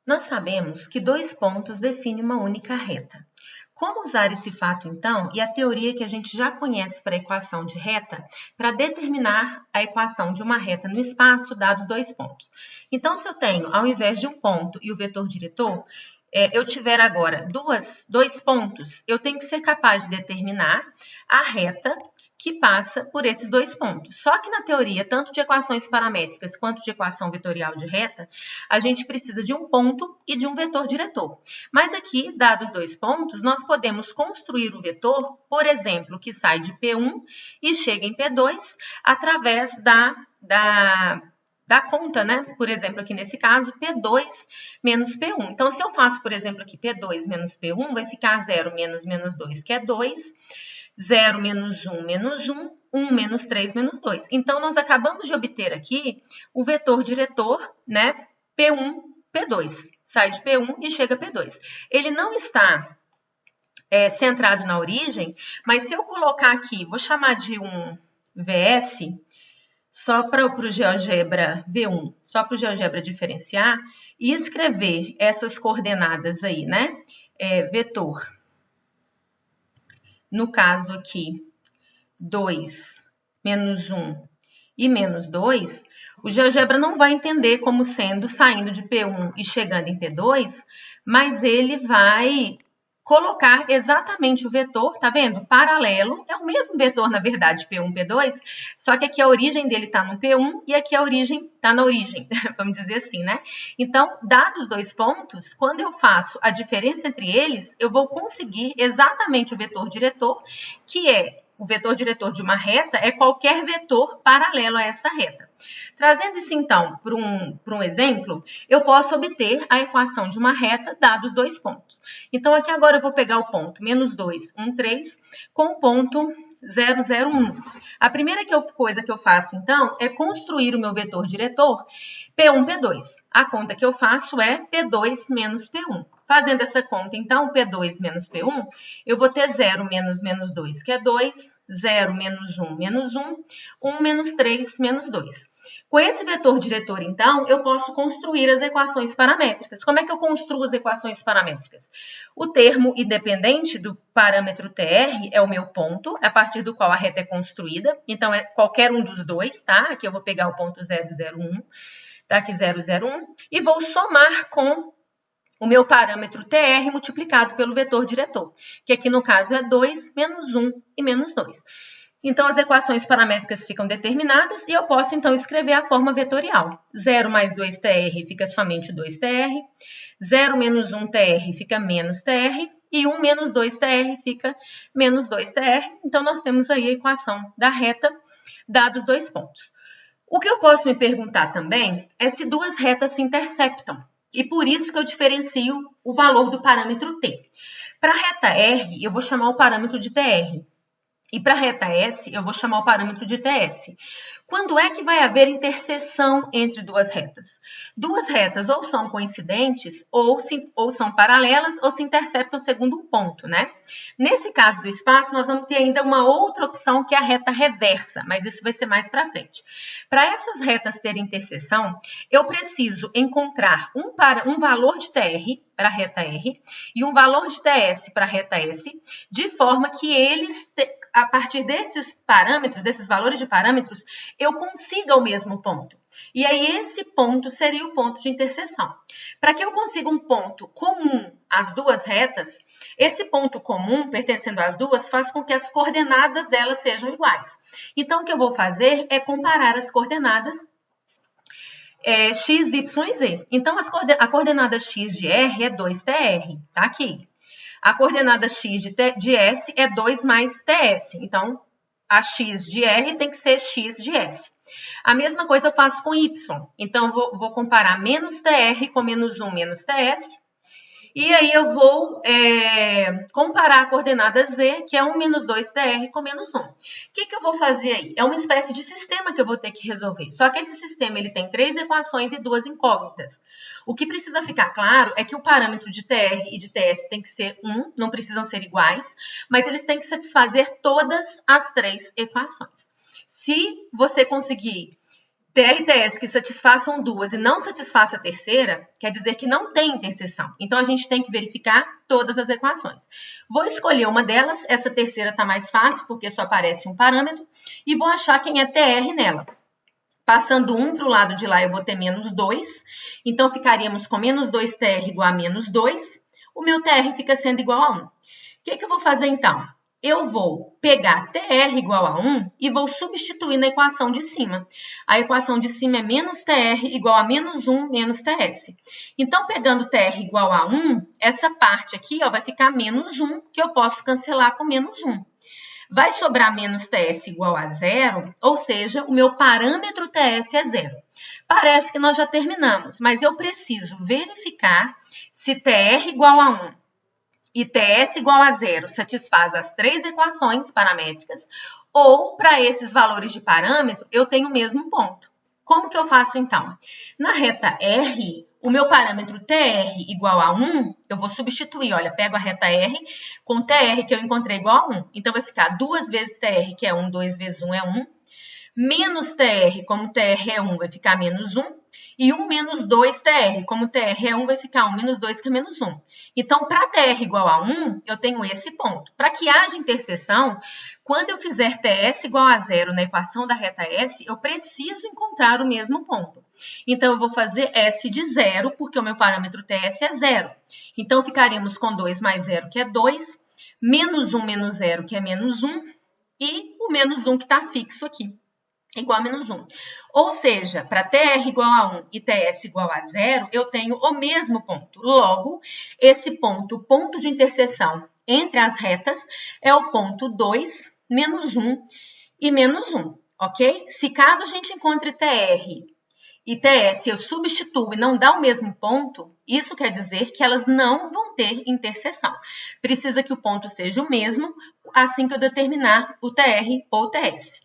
Nós sabemos que dois pontos definem uma única reta. Como usar esse fato, então, e a teoria que a gente já conhece para a equação de reta, para determinar a equação de uma reta no espaço, dados dois pontos? Então, se eu tenho, ao invés de um ponto e o vetor diretor, eu tiver agora dois pontos, eu tenho que ser capaz de determinar a reta que passa por esses dois pontos. Só que na teoria, tanto de equações paramétricas quanto de equação vetorial de reta, a gente precisa de um ponto e de um vetor diretor. Mas aqui, dados dois pontos, nós podemos construir o vetor, por exemplo, que sai de P1 e chega em P2, através da conta, né? Por exemplo, aqui nesse caso, P2 menos P1. Então, se eu faço, por exemplo, aqui P2 menos P1, vai ficar 0 menos menos 2, que é 2, 0 menos 1 menos 1, 1 menos 3 menos 2. Então, nós acabamos de obter aqui o vetor diretor, né? P1, P2. Sai de P1 e chega a P2. Ele não está centrado na origem, mas se eu colocar aqui, vou chamar de um VS, só para o GeoGebra V1, só para o GeoGebra diferenciar, e escrever essas coordenadas aí, né? Vetor. No caso aqui, 2, menos 1 e menos 2, o GeoGebra não vai entender como sendo saindo de P1 e chegando em P2, mas ele vai colocar exatamente o vetor, tá vendo? Paralelo, é o mesmo vetor, na verdade, P1, P2, só que aqui a origem dele tá no P1 e aqui a origem tá na origem, vamos dizer assim, né? Então, dados dois pontos, quando eu faço a diferença entre eles, eu vou conseguir exatamente o vetor diretor, que é o vetor diretor de uma reta, é qualquer vetor paralelo a essa reta. Trazendo isso, então, para um exemplo, eu posso obter a equação de uma reta dados dois pontos. Então, aqui agora eu vou pegar o ponto menos 2, 1, 3, com o ponto 0, 0, 1. A primeira coisa que eu faço, então, é construir o meu vetor diretor P1, P2. A conta que eu faço é P2 menos P1. Fazendo essa conta, então, P2 menos P1, eu vou ter 0 menos menos 2, que é 2, 0 menos 1, menos 1, 1 menos 3, menos 2. Com esse vetor diretor, então, eu posso construir as equações paramétricas. Como é que eu construo as equações paramétricas? O termo independente do parâmetro TR é o meu ponto, a partir do qual a reta é construída. Então, é qualquer um dos dois, tá? Aqui eu vou pegar o ponto 0, 0, 1, tá? Aqui 0, 0, 1, e vou somar com o meu parâmetro TR multiplicado pelo vetor diretor, que aqui no caso é 2, menos 1 e menos 2. Então, as equações paramétricas ficam determinadas e eu posso, então, escrever a forma vetorial. 0 mais 2TR fica somente 2TR, 0 menos 1TR fica menos TR, e 1 menos 2TR fica menos 2TR. Então, nós temos aí a equação da reta, dados dois pontos. O que eu posso me perguntar também é se duas retas se interceptam, e por isso que eu diferencio o valor do parâmetro T. Para a reta R, eu vou chamar o parâmetro de TR. E para a reta S, eu vou chamar o parâmetro de TS. Quando é que vai haver interseção entre duas retas? Duas retas ou são coincidentes, ou são paralelas, ou se interceptam segundo um ponto, né? Nesse caso do espaço, nós vamos ter ainda uma outra opção, que é a reta reversa, mas isso vai ser mais para frente. Para essas retas terem interseção, eu preciso encontrar um valor de TR para a reta R e um valor de TS para a reta S, de forma que eles, a partir desses parâmetros, desses valores de parâmetros, eu consiga o mesmo ponto. E aí, esse ponto seria o ponto de interseção. Para que eu consiga um ponto comum às duas retas, esse ponto comum, pertencendo às duas, faz com que as coordenadas delas sejam iguais. Então, o que eu vou fazer é comparar as coordenadas x, y e z. Então, a coordenada x de R é 2TR, tá aqui. A coordenada x de S é 2 mais TS. Então, a x de R tem que ser x de S. A mesma coisa eu faço com Y. Então, vou comparar menos TR com menos 1 menos TS. E aí, eu vou comparar a coordenada Z, que é 1 menos 2TR com menos 1. O que eu vou fazer aí? É uma espécie de sistema que eu vou ter que resolver. Só que esse sistema ele tem 3 equações e 2 incógnitas. O que precisa ficar claro é que o parâmetro de TR e de TS tem que ser 1, não precisam ser iguais, mas eles têm que satisfazer todas as 3 equações. Se você conseguir TR e TS que satisfaçam duas e não satisfaça a terceira, quer dizer que não tem interseção. Então, a gente tem que verificar todas as equações. Vou escolher uma delas, essa terceira está mais fácil, porque só aparece um parâmetro, e vou achar quem é TR nela. Passando 1 para o lado de lá, eu vou ter menos 2. Então, ficaríamos com menos 2TR igual a menos 2. O meu TR fica sendo igual a 1. O que eu vou fazer, então? Eu vou pegar TR igual a 1 e vou substituir na equação de cima. A equação de cima é menos TR igual a menos 1 menos TS. Então, pegando TR igual a 1, essa parte aqui ó, vai ficar menos 1, que eu posso cancelar com menos 1. Vai sobrar menos TS igual a 0, ou seja, o meu parâmetro TS é 0. Parece que nós já terminamos, mas eu preciso verificar se TR igual a 1 e TS igual a 0 satisfaz as três equações paramétricas, ou para esses valores de parâmetro, eu tenho o mesmo ponto. Como que eu faço então? Na reta R, o meu parâmetro TR igual a 1, eu vou substituir, olha, pego a reta R com TR que eu encontrei igual a 1. Então, vai ficar 2 vezes TR, que é 1, 2 vezes 1 é 1. Menos TR, como TR é 1, vai ficar menos 1. E 1 menos 2TR, como TR é 1, vai ficar 1 menos 2, que é menos 1. Então, para TR igual a 1, eu tenho esse ponto. Para que haja interseção, quando eu fizer TS igual a 0 na equação da reta S, eu preciso encontrar o mesmo ponto. Então, eu vou fazer S de 0, porque o meu parâmetro TS é 0. Então, ficaríamos com 2 mais 0, que é 2, menos 1 menos 0, que é menos 1, e o menos 1 que está fixo aqui, igual a menos 1. Ou seja, para TR igual a 1 e TS igual a 0, eu tenho o mesmo ponto. Logo, esse ponto, o ponto de interseção entre as retas, é o ponto 2, menos 1 e menos 1, ok? Se caso a gente encontre TR e TS, eu substituo e não dá o mesmo ponto, isso quer dizer que elas não vão ter interseção. Precisa que o ponto seja o mesmo, assim que eu determinar o TR ou o TS.